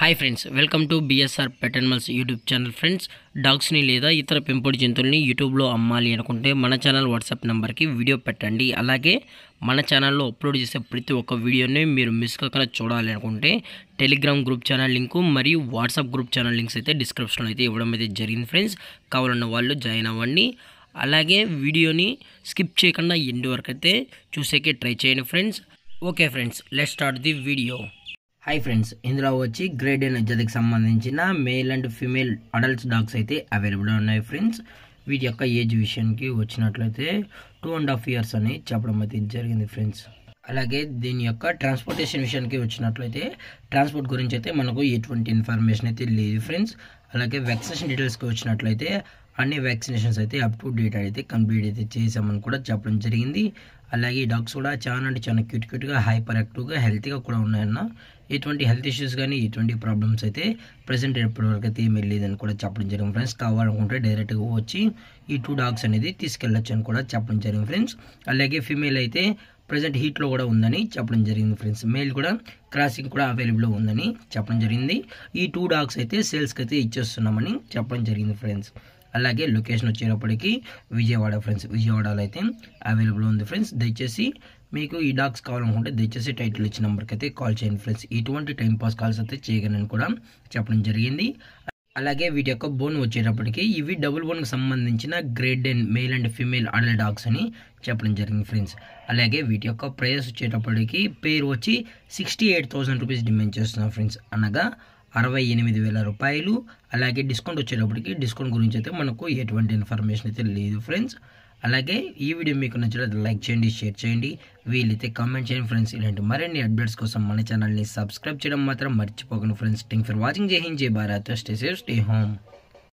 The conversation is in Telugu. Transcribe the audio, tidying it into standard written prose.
Hi friends, welcome to BSR pet animals YouTube channel. Friends, డాగ్స్ని లేదా ఇతర పెంపుడు జంతువుల్ని యూట్యూబ్లో అమ్మాలి అనుకుంటే మన ఛానల్ వాట్సాప్ నెంబర్కి వీడియో పెట్టండి. అలాగే మన ఛానల్లో అప్లోడ్ చేసే ప్రతి ఒక్క వీడియోని మీరు మిస్ కాకుండా చూడాలి అనుకుంటే టెలిగ్రామ్ గ్రూప్ ఛానల్ లింకు మరియు వాట్సాప్ గ్రూప్ ఛానల్ లింక్స్ అయితే డిస్క్రిప్షన్లో అయితే ఇవ్వడం అయితే జరిగింది ఫ్రెండ్స్. కావాలన్న వాళ్ళు జాయిన్ అవ్వండి. అలాగే వీడియోని స్కిప్ చేయకుండా ఎండ్ వరకు అయితే చూసేకే ట్రై చేయండి friends. Okay friends, let's start the video. Hi friends, ఇందులో వచ్చి గ్రేడ్ అండ్ జతకి సంబంధించిన male and female adults dogs అయితే అవైలబుల్ ఉన్నాయి ఫ్రెండ్స్. వీటి యొక్క ఏజ్ విషయానికి వచ్చినట్లయితే 2.5 years అని చెప్పడం అయితే జరిగింది ఫ్రెండ్స్. అలాగే దీని యొక్క ట్రాన్స్పోర్టేషన్ విషయానికి వచ్చినట్లయితే ట్రాన్స్పోర్ట్ గురించి అయితే మనకు ఎటువంటి ఇన్ఫర్మేషన్ అయితే లేదు ఫ్రెండ్స్. అలాగే వ్యాక్సినేషన్ డీటెయిల్స్కి వచ్చినట్లయితే అన్ని వ్యాక్సినేషన్స్ అయితే అప్ టు డేట్ అయితే కంప్లీట్ అయితే చేసామని కూడా చెప్పడం జరిగింది. అలాగే ఈ డాగ్స్ కూడా చాలా అంటే చాలా క్యూట్గా హైపర్ యాక్టివ్గా హెల్తీగా కూడా ఉన్నాయన్న. ఎటువంటి హెల్త్ ఇష్యూస్ కానీ ఎటువంటి ప్రాబ్లమ్స్ అయితే ప్రజెంట్ ఎప్పటివరకు అయితే ఏమీ లేదని కూడా చెప్పడం జరిగింది ఫ్రెండ్స్. కావాలనుకుంటే డైరెక్ట్గా వచ్చి ఈ 2 dogs అనేది తీసుకెళ్ళచ్చు అని కూడా చెప్పడం జరిగింది ఫ్రెండ్స్. అలాగే ఫీమేల్ అయితే ప్రజెంట్ హీట్లో కూడా ఉందని చెప్పడం జరిగింది ఫ్రెండ్స్. మేల్ కూడా క్రాసింగ్ కూడా అవైలబుల్ ఉందని చెప్పడం జరిగింది. ఈ 2 dogs అయితే సేల్స్కి అయితే ఇచ్చేస్తున్నామని చెప్పడం జరిగింది ఫ్రెండ్స్. అలాగే లొకేషన్ వచ్చేటప్పటికి విజయవాడ ఫ్రెండ్స్. విజయవాడలో అయితే అవైలబుల్ ఉంది ఫ్రెండ్స్. దయచేసి మీకు ఈ డాగ్స్ కావాలనుకుంటే దయచేసి టైటిల్ ఇచ్చిన నెంబర్కి అయితే కాల్ చేయండి ఫ్రెండ్స్. ఇటువంటి టైంపాస్ కాల్స్ అయితే చేయగలని కూడా చెప్పడం జరిగింది. అలాగే వీటి యొక్క బోన్ వచ్చేటప్పటికి ఇవి డబుల్ బోన్కి సంబంధించిన grade and male and female adult dogs అని చెప్పడం జరిగింది ఫ్రెండ్స్. అలాగే వీటి యొక్క ప్రైస్ వచ్చేటప్పటికి పేరు వచ్చి 68,000 రూపీస్ డిమాండ్ చేస్తున్నాం ఫ్రెండ్స్, అనగా 68,000 రూపాయలు. అలాగే డిస్కౌంట్ వచ్చేటప్పటికి డిస్కౌంట్ గురించి అయితే మనకు ఎటువంటి ఇన్ఫర్మేషన్ అయితే లేదు ఫ్రెండ్స్. అలాగే ఈ వీడియో మీకు నచ్చినట్లయితే లైక్ చేయండి, షేర్ చేయండి, వీలైతే కామెంట్ చేయండి ఫ్రెండ్స్. ఇలాంటి మరిన్ని అప్డేట్స్ కోసం మన ఛానల్ని సబ్స్క్రైబ్ చేయడం మాత్రం మర్చిపోకండి ఫ్రెండ్స్. Thank for watching. జై హింద్, జై Bharat, stay safe, stay home.